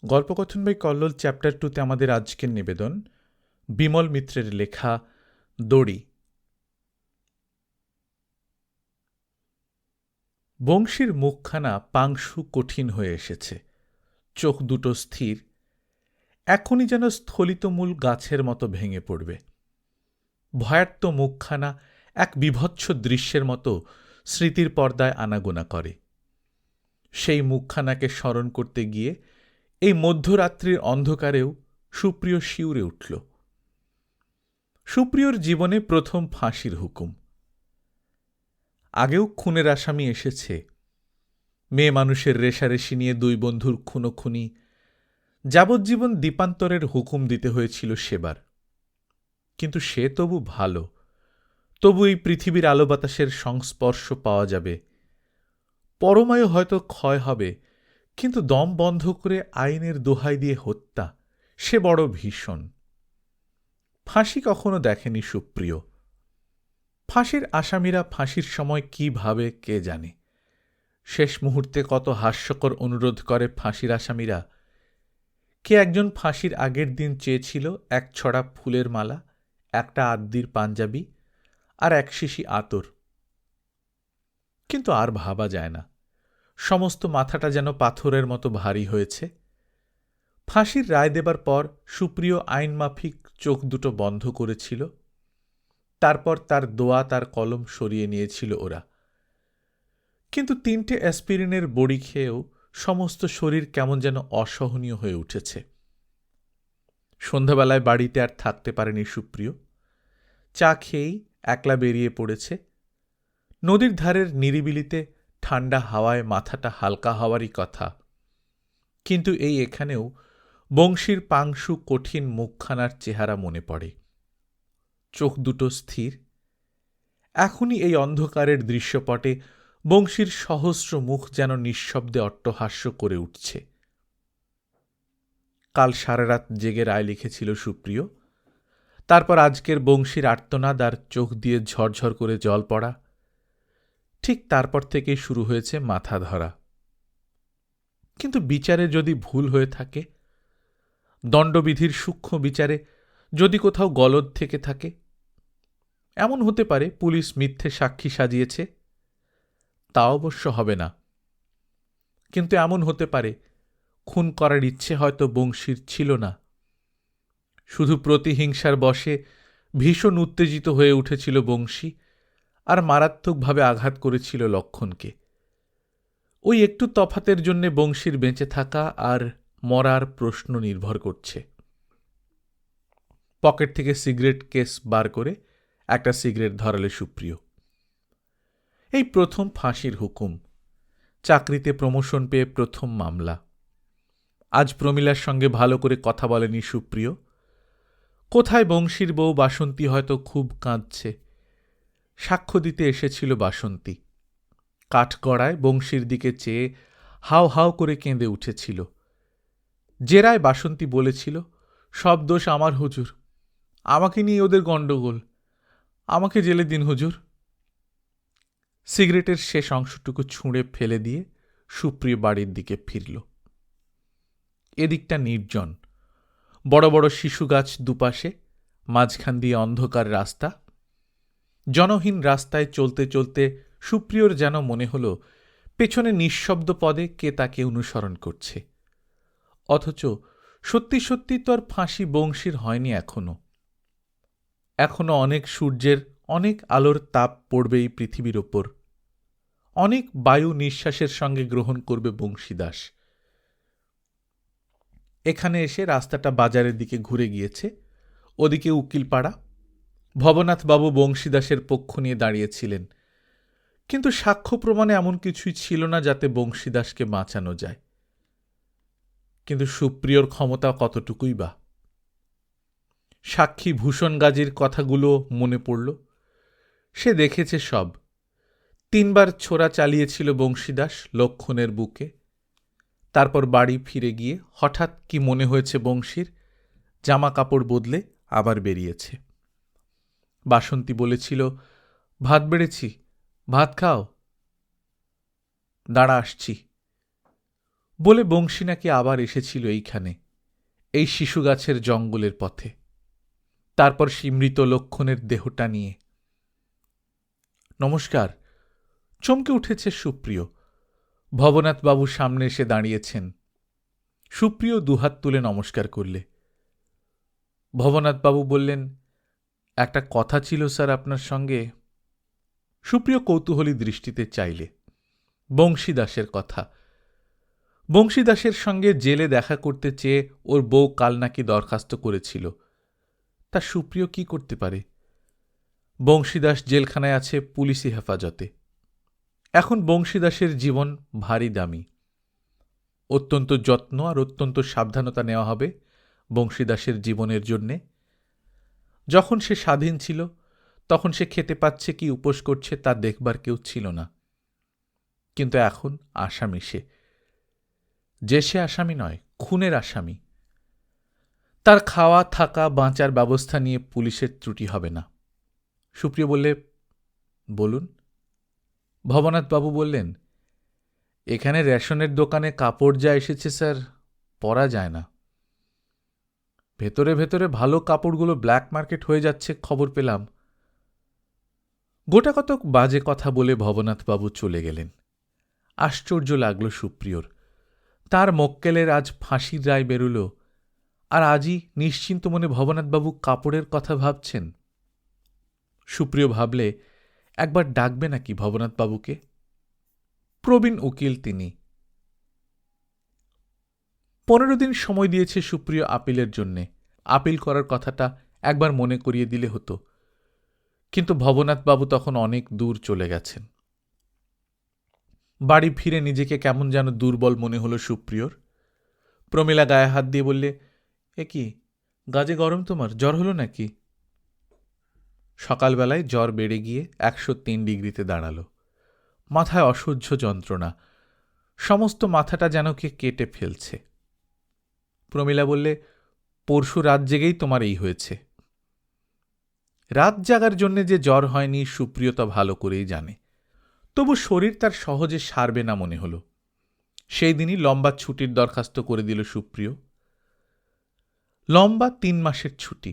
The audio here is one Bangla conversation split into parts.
গল্পকথন বাই কল্লোল চ্যাপ্টার 2-তে আমাদের আজকের নিবেদন বিমল মিত্রের লেখা দড়ি। বংশীর মুখখানা পাংশু কঠিন হয়ে এসেছে, চোখ দুটো স্থির, এখনই যেন স্থলিতমূল গাছের মতো ভেঙে পড়বে। ভয়ার্ত মুখখানা এক বিভৎস দৃশ্যের মতো স্মৃতির পর্দায় আনাগোনা করে। সেই মুখখানাকে স্মরণ করতে গিয়ে এই মধ্যরাত্রির অন্ধকারেও সুপ্রিয় শিউরে উঠল। সুপ্রিয়র জীবনে প্রথম ফাঁসির হুকুম। আগেও খুনের আসামি এসেছে, মেয়ে মানুষের রেশারেশি নিয়ে দুই বন্ধুর খুনোখুনি, যাবজ্জীবন দ্বীপান্তরের হুকুম দিতে হয়েছিল সেবার। কিন্তু সে তবু ভালো, তবু এই পৃথিবীর আলো বাতাসের সংস্পর্শ পাওয়া যাবে। পরমায়ু হয়তো ক্ষয় হবে, কিন্তু দম বন্ধ করে আইনের দোহাই দিয়ে হত্যা, সে বড় ভীষণ। ফাঁসি কখনো দেখেনি সুপ্রিয়। ফাঁসির আসামিরা ফাঁসির সময় কি ভাবে কে জানে। শেষ মুহূর্তে কত হাস্যকর অনুরোধ করে ফাঁসির আসামিরা। কে একজন ফাঁসির আগের দিন চেয়েছিল এক ছড়া ফুলের মালা, একটা আদ্যির পাঞ্জাবি আর এক শিশি আতর। কিন্তু আর ভাবা যায় না, সমস্ত মাথাটা যেন পাথরের মতো ভারী হয়েছে। ফাঁসির রায় দেবার পর সুপ্রিয় আইনমাফিক চোখ দুটো বন্ধ করেছিল। তারপর তার দোয়া তার কলম সরিয়ে নিয়েছিল ওরা। কিন্তু 3টে অ্যাসপিরিনের বড়ি খেয়েও সমস্ত শরীর কেমন যেন অসহনীয় হয়ে উঠেছে। সন্ধ্যাবেলায় বাড়িতে আর থাকতে পারেনি সুপ্রিয়। চা খেয়েই একলা বেরিয়ে পড়েছে। নদীর ধারের নিরিবিলিতে ঠান্ডা হাওয়ায় মাথাটা হালকা হওয়ারই কথা, কিন্তু এই এখানেও বংশীর পাংশু কঠিন মুখখানার চেহারা মনে পড়ে। চোখ দুটো স্থির। এখনই এই অন্ধকারের দৃশ্যপটে বংশীর সহস্র মুখ যেন নিঃশব্দে অট্টহাস্য করে উঠছে। কাল সারা রাত জেগে রায় লিখেছিল সুপ্রিয়। তারপর আজকের বংশীর আর্তনাদ আর চোখ দিয়ে ঝরঝর করে জল পড়া। ঠিক তারপর থেকেই শুরু হয়েছে মাথা ধরা। কিন্তু বিচারে যদি ভুল হয়ে থাকে, দণ্ডবিধির সূক্ষ্ম বিচারে যদি কোথাও গলদ থেকে থাকে, এমন হতে পারে পুলিশ মিথ্যে সাক্ষী সাজিয়েছে, তা অবশ্য হবে না। কিন্তু এমন হতে পারে খুন করার ইচ্ছে হয়তো বংশীর ছিল না, শুধু প্রতিহিংসার বশে ভীষণ উত্তেজিত হয়ে উঠেছিল বংশী আর মারাত্মকভাবে আঘাত করেছিল লক্ষণকে। ওই একটু তফাতের জন্যে বংশীর বেঁচে থাকা আর মরার প্রশ্ন নির্ভর করছে। পকেট থেকে সিগারেট কেস বার করে একটা সিগারেট ধরালে সুপ্রিয়। এই প্রথম ফাঁসির হুকুম, চাকরিতে প্রমোশন পেয়ে প্রথম মামলা। আজ প্রমীলার সঙ্গে ভালো করে কথা বলেনি সুপ্রিয়। কোথায় বংশীর বউ বাসন্তী হয়তো খুব কাঁদছে। সাক্ষ্য দিতে এসেছিল বাসন্তী। কাঠগড়ায় বংশীর দিকে চেয়ে হাও হাও করে কেঁদে উঠেছিল। জেরায় বাসন্তী বলেছিল, সব দোষ আমার হুজুর, আমাকে নিয়ে ওদের গণ্ডগোল, আমাকে জেলে দিন হুজুর। সিগারেটের শেষ অংশটুকু ছুঁড়ে ফেলে দিয়ে সুপ্রিয় বাড়ির দিকে ফিরল। এদিকটা নির্জন, বড় বড় শিশু গাছ দুপাশে, মাঝখান দিয়ে অন্ধকার রাস্তা। জনহীন রাস্তায় চলতে চলতে সুপ্রিয়র যেন মনে হল পেছনে নিঃশব্দ পদে কে তাকে অনুসরণ করছে। অথচ সত্যি সত্যি তো আর ফাঁসি বংশীর হয়নি এখনো। এখনো অনেক সূর্যের অনেক আলোর তাপ পড়বে এই পৃথিবীর ওপর, অনেক বায়ু নিঃশ্বাসের সঙ্গে গ্রহণ করবে বংশীদাস। এখানে এসে রাস্তাটা বাজারের দিকে ঘুরে গিয়েছে। ওদিকে উকিলপাড়া। ভবনাথবাবু বংশীদাসের পক্ষ নিয়ে দাঁড়িয়েছিলেন, কিন্তু সাক্ষ্য প্রমাণে এমন কিছুই ছিল না যাতে বংশীদাসকে বাঁচানো যায়। কিন্তু সুপ্রিয়র ক্ষমতা কতটুকুই বা। সাক্ষী ভূষণ গাজীর কথাগুলো মনে পড়ল। সে দেখেছে সব। 3 বার ছোরা চালিয়েছিল বংশীদাস লক্ষণের বুকে। তারপর বাড়ি ফিরে গিয়ে হঠাৎ কি মনে হয়েছে বংশীর, জামা কাপড় বদলে আবার বেরিয়েছে। বাসন্তী বলেছিল, ভাত বেড়েছি, ভাত খাও। দাঁড়া আসছি। বলে বংশী নাকি আবার এসেছিল এইখানে, এই শিশু গাছের জঙ্গলের পথে, তারপর স্মৃত লক্ষণের দেহটা নিয়ে। নমস্কার। চমকে উঠেছে সুপ্রিয়। ভবনাথবাবু সামনে এসে দাঁড়িয়েছেন। সুপ্রিয় দুহাত তুলে নমস্কার করলে। ভবনাথবাবু বললেন, একটা কথা ছিল স্যার আপনার সঙ্গে। সুপ্রিয় কৌতূহলী দৃষ্টিতে চাইলে। বংশী দাসের কথা। বংশী দাসের সঙ্গে জেলে দেখা করতে চেয়ে ওর বউ কাল নাকি দরখাস্ত করেছিল। তা সুপ্রিয় কি করতে পারে? বংশীদাস জেলখানায় আছে পুলিশি হেফাজতে। এখন বংশীদাসের জীবন ভারী দামি। অত্যন্ত যত্ন আর অত্যন্ত সাবধানতা নেওয়া হবে বংশীদাসের জীবনের জন্যে। যখন সে স্বাধীন ছিল তখন সে খেতে পাচ্ছে কি উপোস করছে তা দেখবার কেউ ছিল না। কিন্তু এখন আসামি সে। যে সে আসামি নয়, খুনের আসামি। তার খাওয়া থাকা বাঁচার ব্যবস্থা নিয়ে পুলিশের ত্রুটি হবে না। সুপ্রিয় বললে, বলুন। ভবনাথবাবু বললেন, এখানে রেশনের দোকানে কাপড় যা এসেছে স্যার, পরা যায় না। ভেতরে ভেতরে ভালো কাপড়গুলো ব্ল্যাক মার্কেট হয়ে যাচ্ছে খবর পেলাম। গোটা কতক বাজে কথা বলে ভবনাথবাবু চলে গেলেন। আশ্চর্য লাগল সুপ্রিয়র। তার মক্কেলের আজ ফাঁসির রায় বেরুল, আর আজই নিশ্চিন্ত মনে ভবনাথবাবু কাপড়ের কথা ভাবছেন। সুপ্রিয় ভাবলে, একবার ডাকবে নাকি ভবনাথবাবুকে? প্রবীণ উকিল তিনি। 15 দিন সময় দিয়েছে সুপ্রিয় আপিলের জন্যে। আপিল করার কথাটা একবার মনে করিয়ে দিলে হতো। কিন্তু ভবনাথবাবু তখন অনেক দূর চলে গেছেন। বাড়ি ফিরে নিজেকে কেমন যেন দুর্বল মনে হল সুপ্রিয়র। প্রমীলা গায়ে হাত দিয়ে বললে, এ কি গাজে গরম তোমার, জ্বর হলো নাকি? সকালবেলায় জ্বর বেড়ে গিয়ে 103 ডিগ্রিতে দাঁড়াল। মাথায় অসহ্য যন্ত্রণা, সমস্ত মাথাটা যেন কে কেটে ফেলছে। প্রমীলা বললে, পরশু রাত জেগেই তোমার এই হয়েছে। রাত জাগার জন্যে যে জ্বর হয়নি সুপ্রিয়তা ভালো করেই জানে। তবু শরীর তার সহজে সারবে না মনে হল। সেই দিনই লম্বা ছুটির দরখাস্ত করে দিল সুপ্রিয়। লম্বা 3 মাসের ছুটি।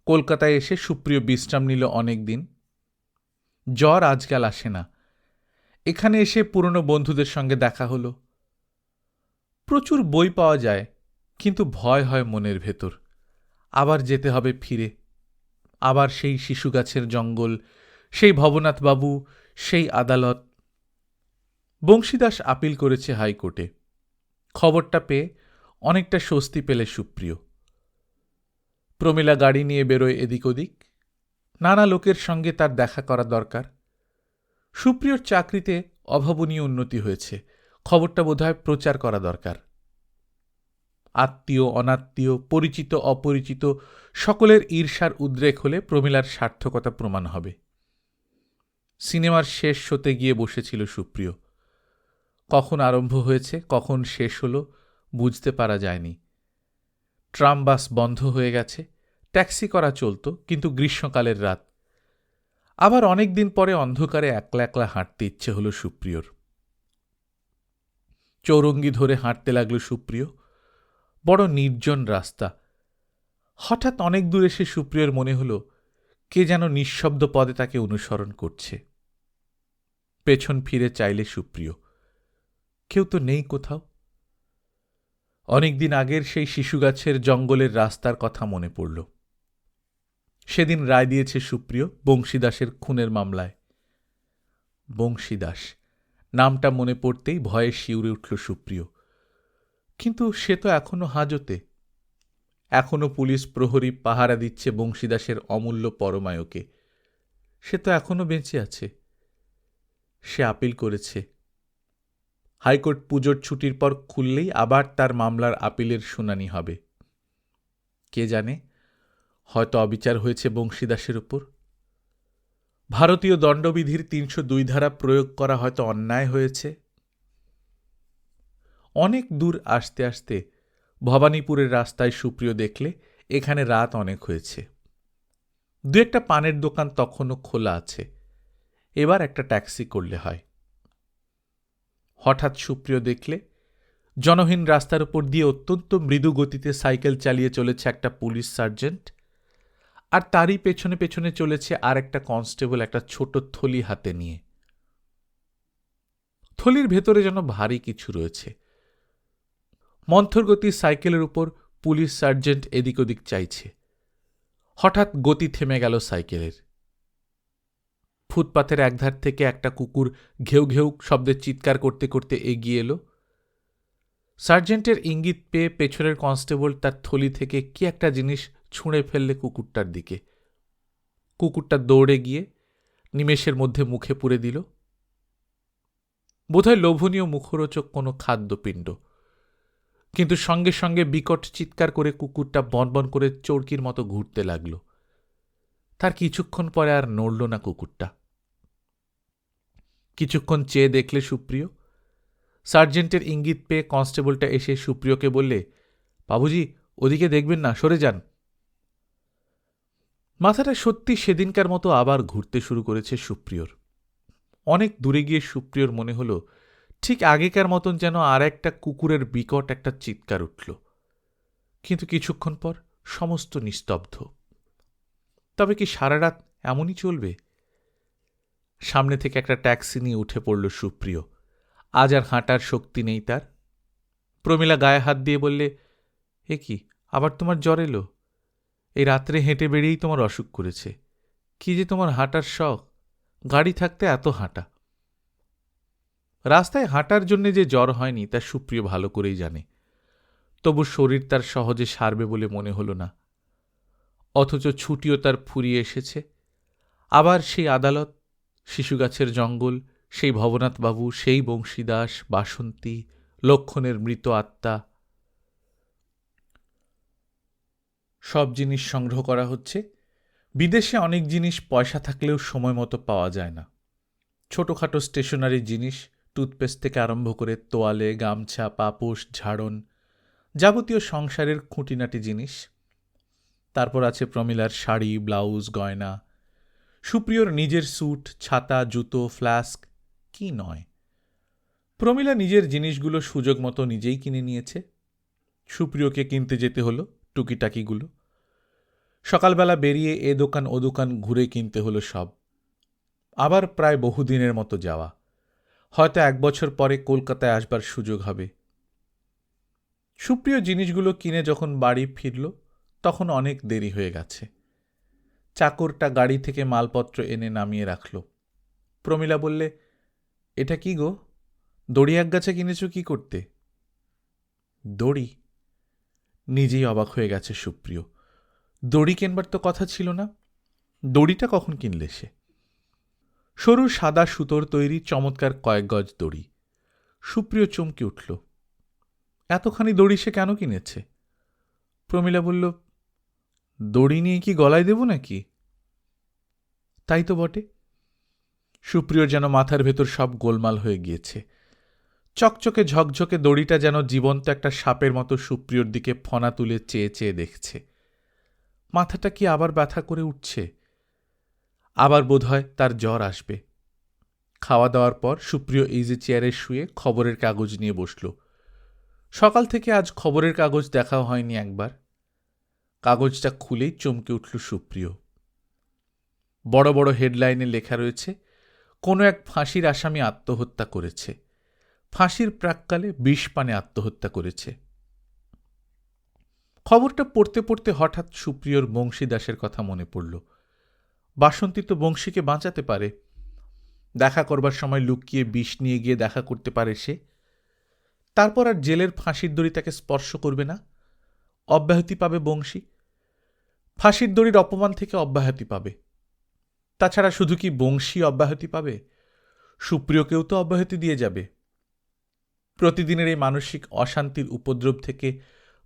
কলকাতায় এসে সুপ্রিয় বিশ্রাম নিল অনেক দিন। জ্বর আজকাল আসে না। এখানে এসে পুরনো বন্ধুদের সঙ্গে দেখা হল। প্রচুর বই পাওয়া যায়, কিন্তু ভয় হয় মনের ভেতর। আবার যেতে হবে ফিরে। আবার সেই শিশু গাছের জঙ্গল, সেই ভবনাথবাবু, সেই আদালত। বংশীদাস আপিল করেছে হাইকোর্টে। খবরটা পেয়ে অনেকটা স্বস্তি পেলে সুপ্রিয়। প্রমীলা গাড়ি নিয়ে বেরোয় এদিক ওদিক। নানা লোকের সঙ্গে তার দেখা করা দরকার। সুপ্রিয়র চাকরিতে অভাবনীয় উন্নতি হয়েছে, খবরটা বোধহয় প্রচার করা দরকার। আত্মীয় অনাত্মীয়, পরিচিত অপরিচিত সকলের ঈর্ষার উদ্রেক হলে প্রমীলার সার্থকতা প্রমাণ হবে। সিনেমার শেষ শোতে গিয়ে বসেছিল সুপ্রিয়। কখন আরম্ভ হয়েছে কখন শেষ হলো বুঝতে পারা যায়নি। ট্রাম বাস বন্ধ হয়ে গেছে, ট্যাক্সি করা চলত, কিন্তু গ্রীষ্মকালের রাত। আবার অনেক দিন পরে অন্ধকারে একলা একলা হাঁটতে ইচ্ছে হল সুপ্রিয়র। চৌরঙ্গি ধরে হাঁটতে লাগল সুপ্রিয়। বড় নির্জন রাস্তা। হঠাৎ অনেক দূর এসে সুপ্রিয়র মনে হল কে যেন নিঃশব্দ পদে তাকে অনুসরণ করছে। পেছন ফিরে চাইলে সুপ্রিয়, কেউ তো নেই কোথাও। অনেকদিন আগের সেই শিশুগাছের জঙ্গলের রাস্তার কথা মনে পড়ল। সেদিন রায় দিয়েছে সুপ্রিয় বংশীদাসের খুনের মামলায়। বংশীদাস নামটা মনে পড়তেই ভয়ে শিউরে উঠল সুপ্রিয়। কিন্তু সে তো এখনো হাজতে। এখনো পুলিশ প্রহরী পাহারা দিচ্ছে বংশীদাসের অমূল্য পরমায়ুকে। সে তো এখনো বেঁচে আছে। সে আপিল করেছে। হাইকোর্ট পুজোর ছুটির পর খুললেই আবার তার মামলার আপিলের শুনানি হবে। কে জানে, হয়তো অবিচার হয়েছে বংশীদাসের উপর। ভারতীয় দণ্ডবিধির 302 ধারা প্রয়োগ করা হয়তো অন্যায় হয়েছে। অনেক দূর আসতে আসতে ভবানীপুরের রাস্তায় সুপ্রিয় দেখলে এখানে রাত অনেক হয়েছে। দু একটা পানের দোকান তখনও খোলা আছে। এবার একটা ট্যাক্সি করলে হয়। হঠাৎ সুপ্রিয় দেখলে জনহীন রাস্তার উপর দিয়ে অত্যন্ত মৃদু গতিতে সাইকেল চালিয়ে চলেছে একটা পুলিশ সার্জেন্ট, আর তারই পেছনে পেছনে চলেছে আর একটা কনস্টেবল একটা ছোট থলি হাতে নিয়ে। থলির ভেতরে যেন ভারী কিছু রয়েছে। মন্থর গতির সাইকেলের উপর পুলিশ সার্জেন্ট এদিক ওদিক চাইছে। হঠাৎ গতি থেমে গেল সাইকেলের। ফুটপাথের একধার থেকে একটা কুকুর ঘেউ ঘেউ শব্দে চিৎকার করতে করতে এগিয়ে এলো। সার্জেন্টের ইঙ্গিত পেয়ে পেছনের কনস্টেবল তার থলি থেকে কি একটা জিনিস ছুঁড়ে ফেললে কুকুরটার দিকে। কুকুরটা দৌড়ে গিয়ে নিমেষের মধ্যে মুখে পুরে দিল। বোধহয় লোভনীয় মুখরোচক কোনো খাদ্যপিণ্ড, কিন্তু সঙ্গে সঙ্গে বিকট চিৎকার করে কুকুরটা বনবন করে চরকির মতো ঘুরতে লাগল। তার কিছুক্ষণ পরে আর নড়ল না কুকুরটা। কিছুক্ষণ চেয়ে দেখলে সুপ্রিয়। সার্জেন্টের ইঙ্গিত পেয়ে কনস্টেবলটা এসে সুপ্রিয়কে বললে, বাবুজি, ওদিকে দেখবেন না, সরে যান। মাথাটা সত্যি সেদিনকার মতো আবার ঘুরতে শুরু করেছে সুপ্রিয়র। অনেক দূরে গিয়ে সুপ্রিয়র মনে হল ঠিক আগেকার মতন যেন আর একটা কুকুরের বিকট একটা চিৎকার উঠল, কিন্তু কিছুক্ষণ পর সমস্ত নিস্তব্ধ। তবে কি সারা রাত এমনই চলবে? সামনে থেকে একটা ট্যাক্সি নিয়ে উঠে পড়ল সুপ্রিয়। আজ আর হাঁটার শক্তি নেই তার। প্রমীলা গায়ে হাত দিয়ে বললে, এ কি, আবার তোমার জ্বর এলো? এই রাত্রে হেঁটে বেরিয়েই তোমার অসুখ করেছে। কি যে তোমার হাঁটার শখ! গাড়ি থাকতে এত হাঁটা। রাস্তায় হাঁটার জন্যে যে জ্বর হয়নি তা সুপ্রিয় ভালো করেই জানে, তবু শরীর তার সহজে সারবে বলে মনে হল না। অথচ ছুটিও তার ফুরিয়ে এসেছে। আবার সেই আদালত, শিশুগাছের জঙ্গল, সেই ভবনাথবাবু, সেই বংশীদাস, বাসন্তী, লক্ষণের মৃত আত্মা। সব জিনিস সংগ্রহ করা হচ্ছে। বিদেশে অনেক জিনিস পয়সা থাকলেও সময় মতো পাওয়া যায় না। ছোটোখাটো স্টেশনারি জিনিস, টুথপেস্ট থেকে আরম্ভ করে তোয়ালে, গামছা, পাপোশ, ঝাড়ন, যাবতীয় সংসারের খুঁটিনাটি জিনিস। তারপর আছে প্রমীলার শাড়ি, ব্লাউজ, গয়না, সুপ্রিয়র নিজের স্যুট, ছাতা, জুতো, ফ্লাস্ক, কি নয়। প্রমীলা নিজের জিনিসগুলো সুযোগ মতো নিজেই কিনে নিয়েছে। সুপ্রিয়কে কিনতে যেতে হলো টুকিটাকিগুলো। সকালবেলা বেরিয়ে এ দোকান ও দোকান ঘুরে কিনতে হলো সব। আবার প্রায় বহুদিনের মতো যাওয়া। হয়তো 1 বছর পরে কলকাতায় আসবার সুযোগ হবে। সুপ্রিয় জিনিসগুলো কিনে যখন বাড়ি ফিরল তখন অনেক দেরি হয়ে গেছে। চাকরটা গাড়ি থেকে মালপত্র এনে নামিয়ে রাখল। প্রমীলা বললে, এটা কি গো, দড়ি এক গাছে কিনেছ কি করতে? দড়ি? নিজেই অবাক হয়ে গেছে সুপ্রিয়। দড়ি কেনবার তো কথা ছিল না। দড়িটা কখন কিনলে সে? সরু সাদা সুতোর তৈরি চমৎকার কয়েক গজ দড়ি। সুপ্রিয় চমকে উঠল। এতখানি দড়ি সে কেন কিনেছে? প্রমীলা বলল, দড়ি নিয়ে কি গলায় দেব নাকি? তাই তো বটে। সুপ্রিয়র যেন মাথার ভেতর সব গোলমাল হয়ে গিয়েছে। চকচকে ঝকঝকে দড়িটা যেন জীবন্ত একটা সাপের মতো সুপ্রিয়র দিকে ফনা তুলে চেয়ে চেয়ে দেখছে। মাথাটা কি আবার ব্যথা করে উঠছে? আবার বোধহয় তার জ্বর আসবে। খাওয়া দাওয়ার পর সুপ্রিয় ইজি চেয়ারে শুয়ে খবরের কাগজ নিয়ে বসল। সকাল থেকে আজ খবরের কাগজ দেখাও হয়নি একবার। কাগজটা খুলেই চমকে উঠল সুপ্রিয়। বড় বড় হেডলাইনে লেখা রয়েছে, কোনো এক ফাঁসির আসামি আত্মহত্যা করেছে। ফাঁসির প্রাক্কালে বিষপানে আত্মহত্যা করেছে। খবরটা পড়তে পড়তে হঠাৎ সুপ্রিয়র বংশীদাসের কথা মনে পড়ল। বাসন্তী তো বংশীকে বাঁচাতে পারে। দেখা করবার সময় লুকিয়ে বিষ নিয়ে গিয়ে দেখা করতে পারে সে। তারপর আর জেলের ফাঁসির দড়ি তাকে স্পর্শ করবে না। অব্যাহতি পাবে বংশী। ফাঁসির দড়ির অপমান থেকে অব্যাহতি পাবে। তাছাড়া শুধু কি বংশী অব্যাহতি পাবে, সুপ্রিয়কেও তো অব্যাহতি দিয়ে যাবে। প্রতিদিনের এই মানসিক অশান্তির উপদ্রব থেকে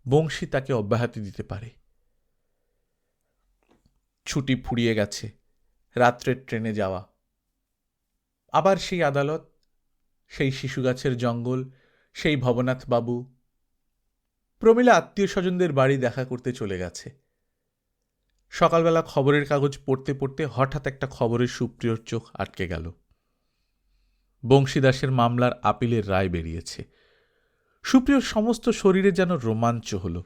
বংশী তাকে অব্যাহতি দিতে পারে। ছুটি ফুরিয়ে গেছে, রাত্রের ট্রেনে যাওয়া। আবার সেই আদালত, সেই শিশুগাছের জঙ্গল, সেই ভবনাথ বাবু। প্রমীলা আত্মীয় স্বজনদের বাড়ি দেখা করতে চলে গেছে। সকালবেলা খবরের কাগজ পড়তে পড়তে হঠাৎ একটা খবরের সুপ্রিয়র চোখ আটকে গেল। বংশীদাসের মামলার আপিলের রায় বেরিয়েছে। সুপ্রিয়র সমস্ত শরীরে যেন রোমাঞ্চ হল।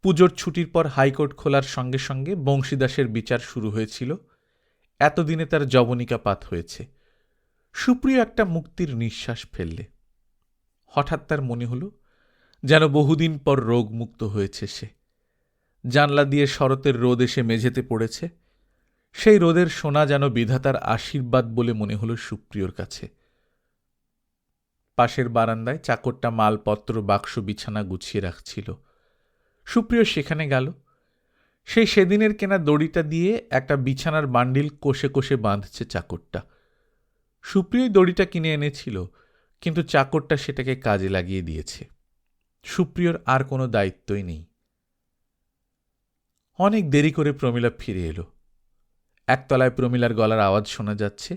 পুজোর ছুটির পর হাইকোর্ট খোলার সঙ্গে সঙ্গে বংশীদাসের বিচার শুরু হয়েছিল। এতদিনে তার যবনিকাপাত হয়েছে। সুপ্রিয় একটা মুক্তির নিঃশ্বাস ফেললে। হঠাৎ তার মনে হল যেন বহুদিন পর রোগমুক্ত হয়েছে সে। জানলা দিয়ে শরতের রোদ এসে মেঝেতে পড়েছে। সেই রোদের সোনা যেন বিধাতার আশীর্বাদ বলে মনে হল সুপ্রিয়র কাছে। পাশের বারান্দায় চাকরটা মালপত্র বাক্স বিছানা গুছিয়ে রাখছিল। সুপ্রিয় সেখানে গেল। সেই সেদিনের কেনা দড়িটা দিয়ে একটা বিছানার বান্ডিল কোষে কোষে বাঁধছে চাকরটা। সুপ্রিয়ই দড়িটা কিনে এনেছিল, কিন্তু চাকরটা সেটাকে কাজে লাগিয়ে দিয়েছে। সুপ্রিয়র আর কোনো দায়িত্বই নেই। অনেক দেরি করে প্রমীলা ফিরে এলো। একতলায় প্রমীলার গলার আওয়াজ শোনা যাচ্ছে।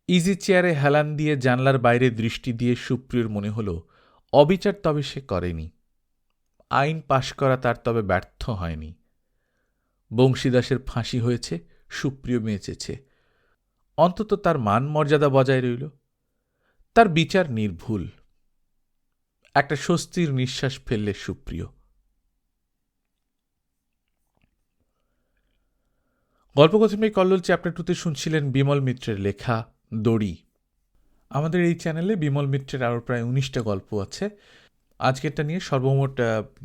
ইজি চেয়ারে হেলান দিয়ে জানলার বাইরে দৃষ্টি দিয়ে সুপ্রিয়র মনে হল অবিচার তবে সে করেনি। আইন পাশ করা তার তবে ব্যর্থ হয়নি। বংশীদাসের ফাঁসি হয়েছে, সুপ্রিয় বেঁচেছে। অন্তত তার মান মর্যাদা বজায় রইল। তার বিচার নির্ভুল। একটা স্বস্তির নিঃশ্বাস ফেললে সুপ্রিয়। গল্পকথনে কল্লোল চ্যাপ্টার 2-তে শুনছিলেন বিমল মিত্রের লেখা দড়ি। আমাদের এই চ্যানেলে বিমল মিত্রের আরও প্রায় 19টা গল্প আছে। আজকেরটা নিয়ে সর্বমোট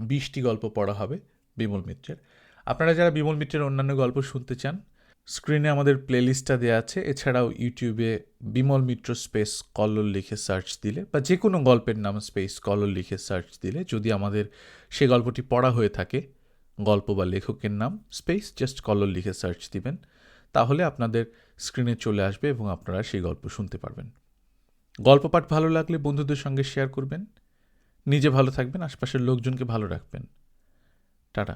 20টি গল্প পড়া হবে বিমল মিত্রের। আপনারা যারা বিমল মিত্রের অন্যান্য গল্প শুনতে চান, স্ক্রিনে আমাদের প্লেলিস্টটা দেওয়া আছে। এছাড়াও ইউটিউবে বিমল মিত্র স্পেস কল্লোল লিখে সার্চ দিলে, বা যে কোনো গল্পের নাম স্পেস কল্লোল লিখে সার্চ দিলে, যদি আমাদের সে গল্পটি পড়া হয়ে থাকে, গল্প বা লেখকের নাম স্পেস জাস্ট কল্লোল লিখে সার্চ দিবেন, তাহলে আপনাদের স্ক্রিনে চলে আসবে এবং আপনারা সেই গল্প শুনতে পারবেন। গল্প পাঠ ভালো লাগলে বন্ধুদের সঙ্গে শেয়ার করবেন। নিজে ভালো থাকবেন, আশপাশের লোকজনকে ভালো রাখবেন। টাটা।